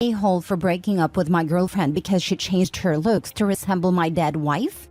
a-hole for breaking up with my girlfriend because she changed her looks to resemble my dead wife?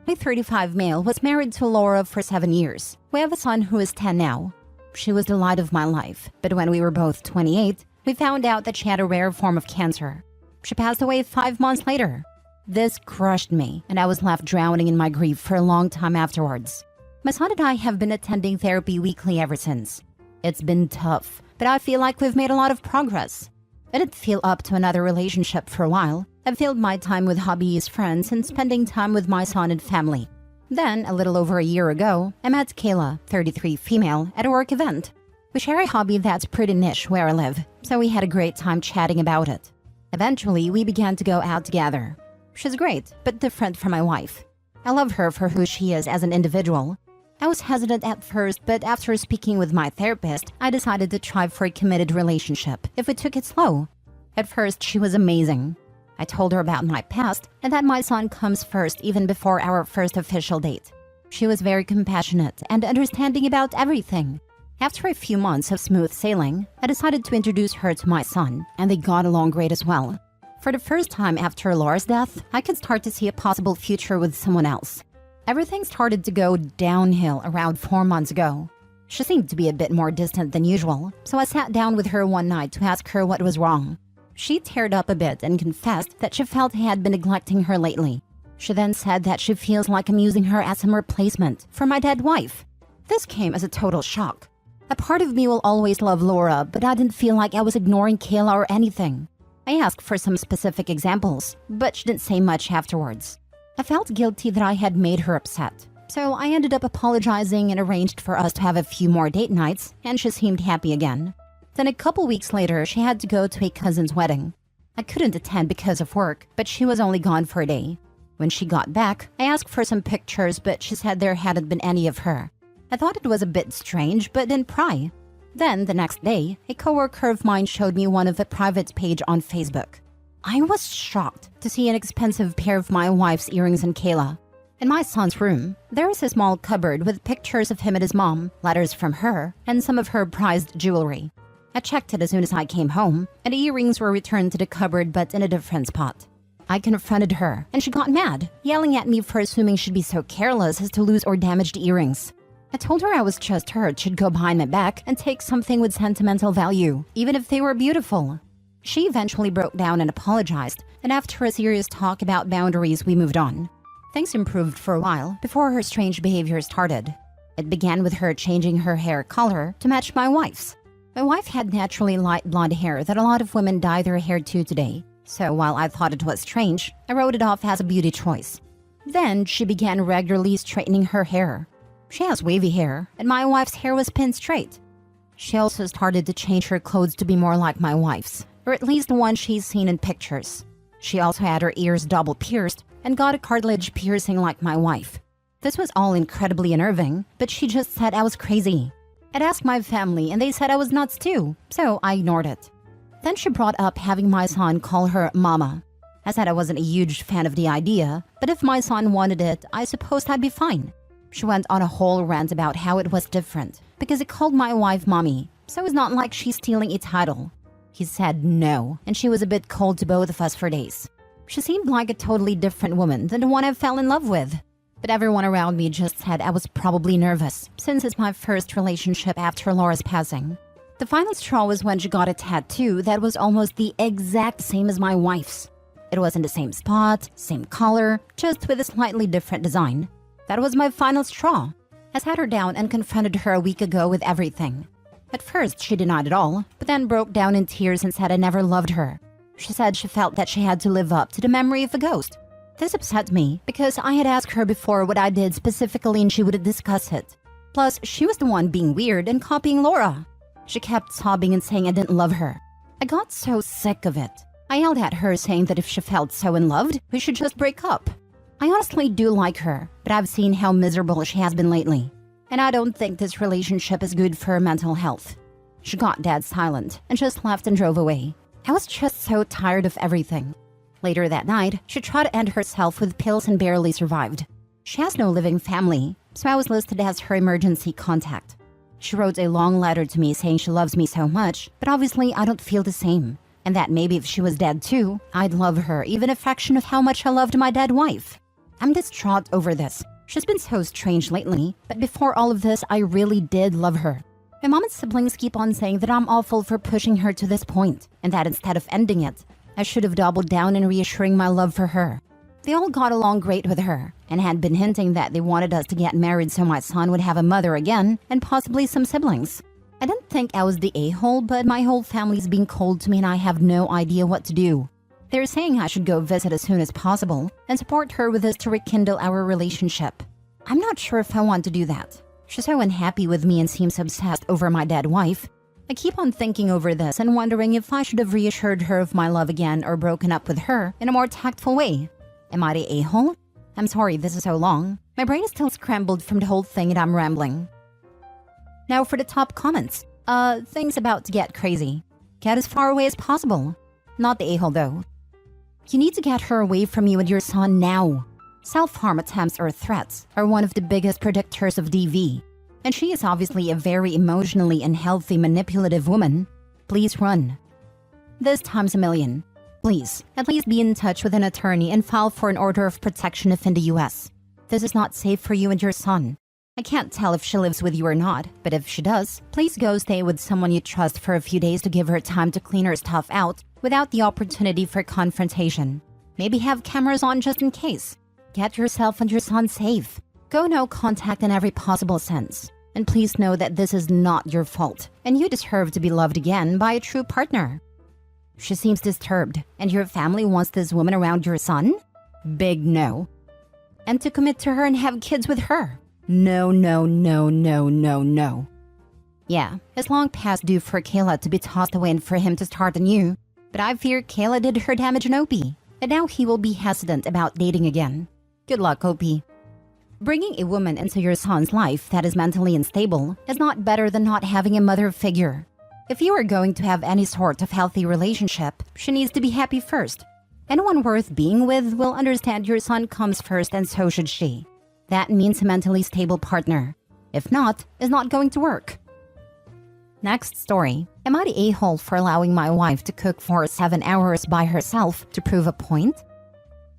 My 35 male was married to Laura for 7 years. We have a son who is 10 now. She was the light of my life, but when we were both 28, we found out that she had a rare form of cancer. She passed away 5 months later. This crushed me, and I was left drowning in my grief for a long time afterwards. My son and I have been attending therapy weekly ever since. It's been tough, but I feel like we've made a lot of progress. I didn't feel up to another relationship for a while. I filled my time with hobbies, friends, and spending time with my son and family. Then, a little over a year ago, I met Kayla, 33 female, at a work event. We share a hobby that's pretty niche where I live, so we had a great time chatting about it. Eventually, we began to go out together. She's great, but different from my wife. I love her for who she is as an individual. I was hesitant at first, but after speaking with my therapist, I decided to try for a committed relationship if we took it slow. At first, she was amazing. I told her about my past and that my son comes first even before our first official date. She was very compassionate and understanding about everything. After a few months of smooth sailing, I decided to introduce her to my son, and they got along great as well. For the first time after Laura's death, I could start to see a possible future with someone else. Everything started to go downhill around 4 months ago. She seemed to be a bit more distant than usual, so I sat down with her one night to ask her what was wrong. She teared up a bit and confessed that she felt I had been neglecting her lately. She then said that she feels like I'm using her as some replacement for my dead wife. This came as a total shock. A part of me will always love Laura, but I didn't feel like I was ignoring Kayla or anything. I asked for some specific examples, but she didn't say much afterwards. I felt guilty that I had made her upset, so I ended up apologizing and arranged for us to have a few more date nights, and she seemed happy again. Then a couple weeks later, she had to go to a cousin's wedding. I couldn't attend because of work, but she was only gone for a day. When she got back, I asked for some pictures, but she said there hadn't been any of her. I thought it was a bit strange, but didn't pry. Then, the next day, a coworker of mine showed me one of a private page on Facebook. I was shocked to see an expensive pair of my wife's earrings in Kayla. In my son's room, there is a small cupboard with pictures of him and his mom, letters from her, and some of her prized jewelry. I checked it as soon as I came home, and the earrings were returned to the cupboard but in a different spot. I confronted her, and she got mad, yelling at me for assuming she'd be so careless as to lose or damage the earrings. I told her I was just hurt she'd go behind my back and take something with sentimental value, even if they were beautiful. She eventually broke down and apologized, and after a serious talk about boundaries, we moved on. Things improved for a while before her strange behavior started. It began with her changing her hair color to match my wife's. My wife had naturally light blonde hair that a lot of women dye their hair to today, so while I thought it was strange, I wrote it off as a beauty choice. Then she began regularly straightening her hair. She has wavy hair, and my wife's hair was pinned straight. She also started to change her clothes to be more like my wife's, or at least the one she's seen in pictures. She also had her ears double pierced and got a cartilage piercing like my wife. This was all incredibly unnerving, but she just said I was crazy. I'd asked my family and they said I was nuts too, so I ignored it. Then she brought up having my son call her Mama. I said I wasn't a huge fan of the idea, but if my son wanted it, I supposed I'd be fine. She went on a whole rant about how it was different, because he called my wife Mommy, so it's not like she's stealing a title. He said no, and she was a bit cold to both of us for days. She seemed like a totally different woman than the one I fell in love with. But everyone around me just said I was probably nervous, since it's my first relationship after Laura's passing. The final straw was when she got a tattoo that was almost the exact same as my wife's. It was in the same spot, same color, just with a slightly different design. That was my final straw. I sat her down and confronted her a week ago with everything. At first, she denied it all, but then broke down in tears and said I never loved her. She said she felt that she had to live up to the memory of a ghost. This upset me because I had asked her before what I did specifically and she wouldn't discuss it. Plus, she was the one being weird and copying Laura. She kept sobbing and saying I didn't love her. I got so sick of it. I yelled at her saying that if she felt so unloved, we should just break up. I honestly do like her, but I've seen how miserable she has been lately. And I don't think this relationship is good for her mental health. She got dead silent and just left and drove away. I was just so tired of everything. Later that night, she tried to end herself with pills and barely survived. She has no living family, so I was listed as her emergency contact. She wrote a long letter to me saying she loves me so much, but obviously I don't feel the same. And that maybe if she was dead too, I'd love her, even a fraction of how much I loved my dead wife. I'm distraught over this. She's been so strange lately, but before all of this, I really did love her. My mom and siblings keep on saying that I'm awful for pushing her to this point, and that instead of ending it, I should have doubled down in reassuring my love for her. They all got along great with her, and had been hinting that they wanted us to get married so my son would have a mother again, and possibly some siblings. I didn't think I was the a-hole, but my whole family's being cold to me and I have no idea what to do. They're saying I should go visit as soon as possible and support her with this to rekindle our relationship. I'm not sure if I want to do that. She's so unhappy with me and seems obsessed over my dead wife. I keep on thinking over this and wondering if I should have reassured her of my love again or broken up with her in a more tactful way. Am I the a-hole? I'm sorry this is so long. My brain is still scrambled from the whole thing and I'm rambling. Now for the top comments. Things about to get crazy. Get as far away as possible. Not the a-hole though. You need to get her away from you and your son now. Self-harm attempts or threats are one of the biggest predictors of DV. And she is obviously a very emotionally unhealthy, manipulative woman. Please run. This times a million. Please, at least be in touch with an attorney and file for an order of protection if in the US. This is not safe for you and your son. I can't tell if she lives with you or not, but if she does, please go stay with someone you trust for a few days to give her time to clean her stuff out without the opportunity for confrontation. Maybe have cameras on just in case. Get yourself and your son safe. Go no contact in every possible sense. And please know that this is not your fault, and you deserve to be loved again by a true partner. She seems disturbed, and your family wants this woman around your son? Big no. And to commit to her and have kids with her? No, no, no, no, no, no. Yeah, it's long past due for Kayla to be tossed away and for him to start anew. But I fear Kayla did her damage in Opie, and now he will be hesitant about dating again. Good luck, Opie. Bringing a woman into your son's life that is mentally unstable is not better than not having a mother figure. If you are going to have any sort of healthy relationship, she needs to be happy first. Anyone worth being with will understand your son comes first and so should she. That means a mentally stable partner. If not, it's not going to work. Next story. Am I the a-hole for allowing my wife to cook for 7 hours by herself to prove a point?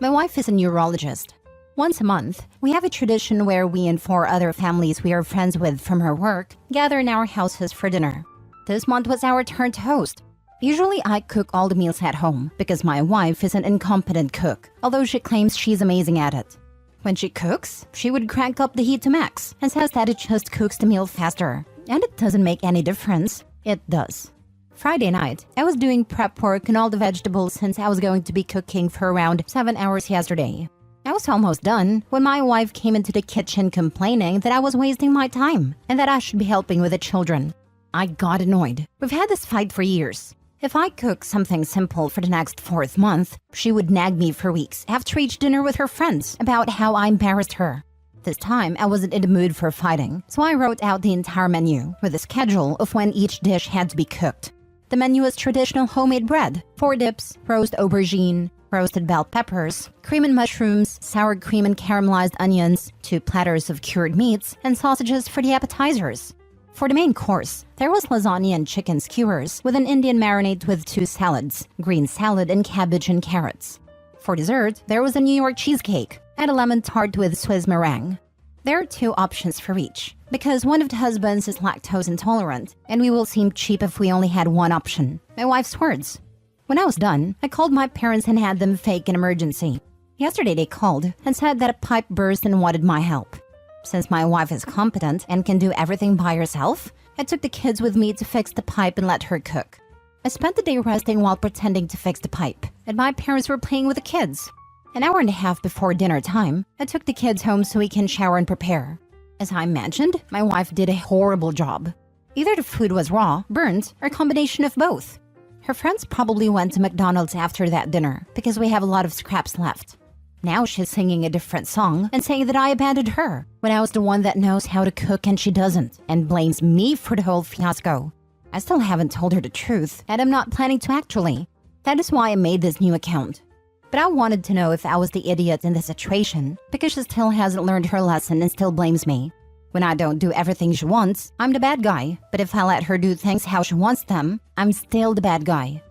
My wife is a neurologist. Once a month, we have a tradition where we and 4 other families we are friends with from her work gather in our houses for dinner. This month was our turn to host. Usually I cook all the meals at home because my wife is an incompetent cook, although she claims she's amazing at it. When she cooks, she would crank up the heat to max and says that it just cooks the meal faster. And it doesn't make any difference. It does. Friday night, I was doing prep work and all the vegetables since I was going to be cooking for around 7 hours yesterday. I was almost done when my wife came into the kitchen complaining that I was wasting my time and that I should be helping with the children. I got annoyed. We've had this fight for years. If I cook something simple for the next 4th month, she would nag me for weeks after each dinner with her friends about how I embarrassed her. This time, I wasn't in the mood for fighting, so I wrote out the entire menu with a schedule of when each dish had to be cooked. The menu is traditional homemade bread, 4 dips, roast aubergine, roasted bell peppers, cream and mushrooms, sour cream and caramelized onions, 2 platters of cured meats, and sausages for the appetizers. For the main course, there was lasagna and chicken skewers with an Indian marinade with 2 salads, green salad and cabbage and carrots. For dessert, there was a New York cheesecake and a lemon tart with Swiss meringue. There are 2 options for each, because one of the husbands is lactose intolerant, and we will seem cheap if we only had one option. My wife's words. When I was done, I called my parents and had them fake an emergency. Yesterday they called and said that a pipe burst and wanted my help. Since my wife is competent and can do everything by herself, I took the kids with me to fix the pipe and let her cook. I spent the day resting while pretending to fix the pipe, and my parents were playing with the kids. An hour and a half before dinner time, I took the kids home so we can shower and prepare. As I mentioned, my wife did a horrible job. Either the food was raw, burnt, or a combination of both. Her friends probably went to McDonald's after that dinner because we have a lot of scraps left. Now she's singing a different song and saying that I abandoned her when I was the one that knows how to cook and she doesn't, and blames me for the whole fiasco. I still haven't told her the truth, and I'm not planning to actually. That is why I made this new account. But I wanted to know if I was the idiot in the situation, because she still hasn't learned her lesson and still blames me. When I don't do everything she wants, I'm the bad guy, but if I let her do things how she wants them, I'm still the bad guy.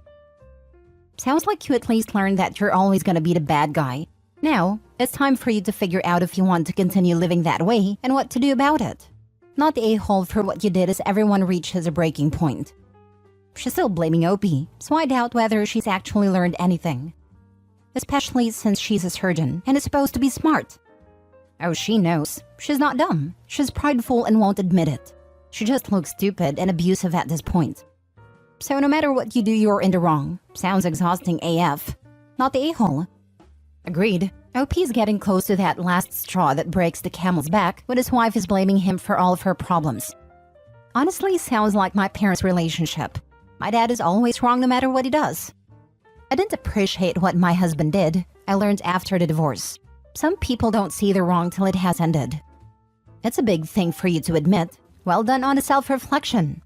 Sounds like you at least learned that you're always gonna be the bad guy. Now, it's time for you to figure out if you want to continue living that way and what to do about it. Not the a-hole for what you did as everyone reaches a breaking point. She's still blaming Opie, so I doubt whether she's actually learned anything. Especially since she's a surgeon and is supposed to be smart. Oh, she knows. She's not dumb. She's prideful and won't admit it. She just looks stupid and abusive at this point. So no matter what you do, you're in the wrong. Sounds exhausting AF. Not the a-hole. Agreed. OP's getting close to that last straw that breaks the camel's back when his wife is blaming him for all of her problems. Honestly, sounds like my parents' relationship. My dad is always wrong no matter what he does. I didn't appreciate what my husband did. I learned after the divorce. Some people don't see the wrong till it has ended. It's a big thing for you to admit. Well done on a self-reflection.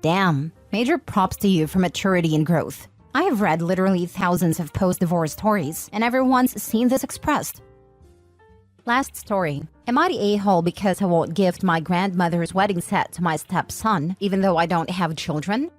Damn, major props to you for maturity and growth. I have read literally thousands of post-divorce stories and never once seen this expressed. Last story. Am I the a-hole because I won't gift my grandmother's wedding set to my stepson even though I don't have children?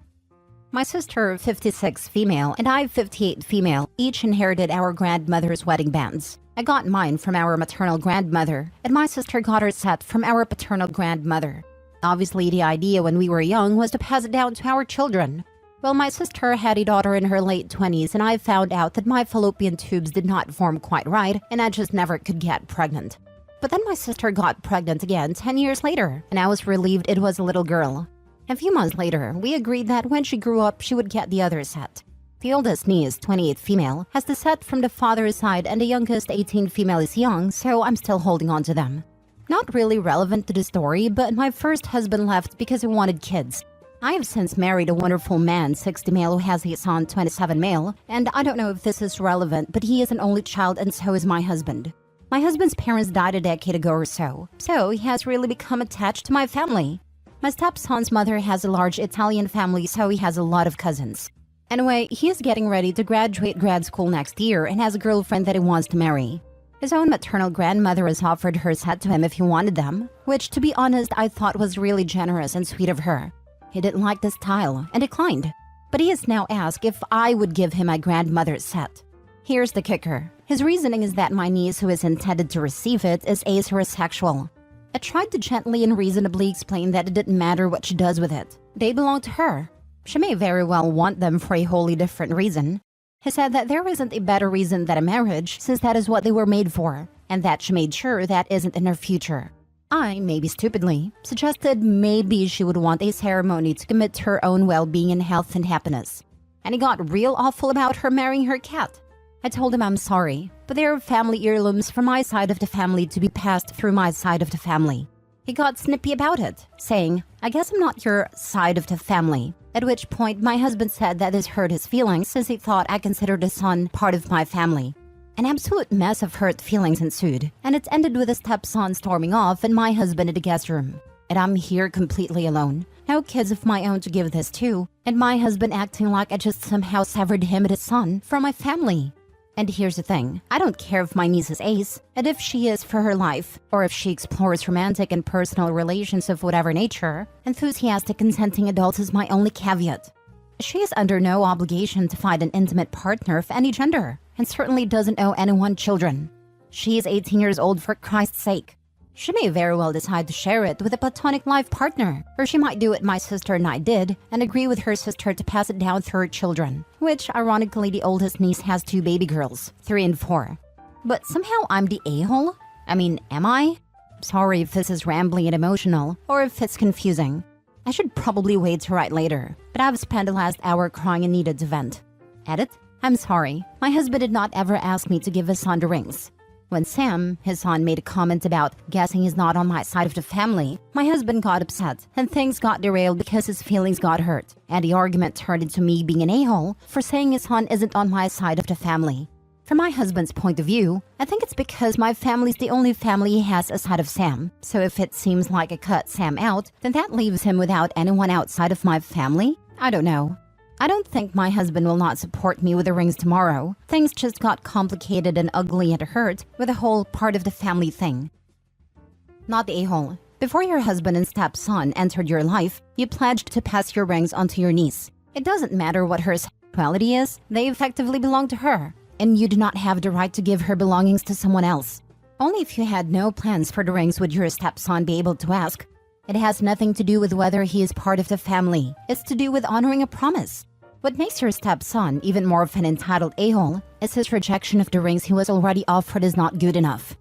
My sister, 56 female, and I, 58 female, each inherited our grandmother's wedding bands. I got mine from our maternal grandmother, and my sister got her set from our paternal grandmother. Obviously, the idea when we were young was to pass it down to our children. Well, my sister had a daughter in her late 20s, and I found out that my fallopian tubes did not form quite right, and I just never could get pregnant. But then my sister got pregnant again 10 years later, and I was relieved it was a little girl. A few months later, we agreed that when she grew up, she would get the other set. The oldest niece, 28 female, has the set from the father's side, and the youngest 18 female is young, so I'm still holding on to them. Not really relevant to the story, but my first husband left because he wanted kids. I have since married a wonderful man, 60 male, who has a son, 27 male, and I don't know if this is relevant, but he is an only child and so is my husband. My husband's parents died a decade ago or so he has really become attached to my family. My stepson's mother has a large Italian family, so he has a lot of cousins. Anyway, he is getting ready to graduate grad school next year and has a girlfriend that he wants to marry. His own maternal grandmother has offered her set to him if he wanted them, which, to be honest, I thought was really generous and sweet of her. He didn't like the style and declined, but he has now asked if I would give him my grandmother's set. Here's the kicker. His reasoning is that my niece who is intended to receive it is asexual. I tried to gently and reasonably explain that it didn't matter what she does with it. They belong to her. She may very well want them for a wholly different reason. He said that there isn't a better reason than a marriage, since that is what they were made for, and that she made sure that isn't in her future. I, maybe stupidly, suggested maybe she would want a ceremony to commit to her own well-being and health and happiness. And he got real awful about her marrying her cat. I told him I'm sorry, but there are family heirlooms from my side of the family to be passed through my side of the family. He got snippy about it, saying, I guess I'm not your side of the family. At which point my husband said that this hurt his feelings since he thought I considered his son part of my family. An absolute mess of hurt feelings ensued, and it ended with a stepson storming off and my husband in the guest room. And I'm here completely alone. No kids of my own to give this to, and my husband acting like I just somehow severed him and his son from my family. And here's the thing, I don't care if my niece is ace, and if she is for her life, or if she explores romantic and personal relations of whatever nature, enthusiastic consenting adults is my only caveat. She is under no obligation to find an intimate partner of any gender, and certainly doesn't owe anyone children. She is 18 years old for Christ's sake. She may very well decide to share it with a platonic life partner, or she might do what my sister and I did and agree with her sister to pass it down through her children, which ironically the oldest niece has 2 baby girls, 3 and 4. But somehow I'm the a-hole? I mean, am I? Sorry if this is rambling and emotional, or if it's confusing. I should probably wait to write later, but I've spent the last hour crying and needed to vent. Edit? I'm sorry, my husband did not ever ask me to give his son the rings. When Sam, his son, made a comment about guessing he's not on my side of the family, my husband got upset, and things got derailed because his feelings got hurt, and the argument turned into me being an a-hole for saying his son isn't on my side of the family. From my husband's point of view, I think it's because my family's the only family he has aside of Sam, so if it seems like I cut Sam out, then that leaves him without anyone outside of my family? I don't know. I don't think my husband will not support me with the rings tomorrow. Things just got complicated and ugly and hurt with the whole part of the family thing. Not the a-hole. Before your husband and stepson entered your life, you pledged to pass your rings on to your niece. It doesn't matter what her reality is, they effectively belong to her, and you do not have the right to give her belongings to someone else. Only if you had no plans for the rings would your stepson be able to ask. It has nothing to do with whether he is part of the family. It's to do with honoring a promise. What makes your stepson even more of an entitled a-hole is his rejection of the rings he was already offered is not good enough.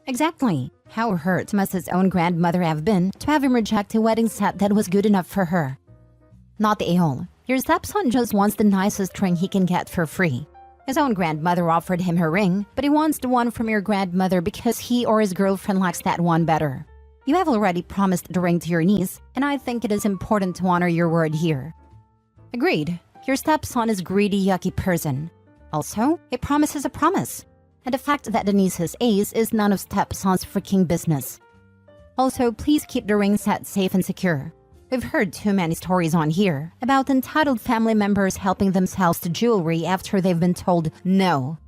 Exactly. How hurt must his own grandmother have been to have him reject a wedding set that was good enough for her? Not the a-hole. Your stepson just wants the nicest ring he can get for free. His own grandmother offered him her ring, but he wants the one from your grandmother because he or his girlfriend likes that one better. You have already promised the ring to your niece, and I think it is important to honor your word here. Agreed. Your stepson is a greedy, yucky person. Also, a promise is a promise. And the fact that the niece is ace is none of stepson's freaking business. Also, please keep the ring set safe and secure. We've heard too many stories on here about entitled family members helping themselves to jewelry after they've been told no.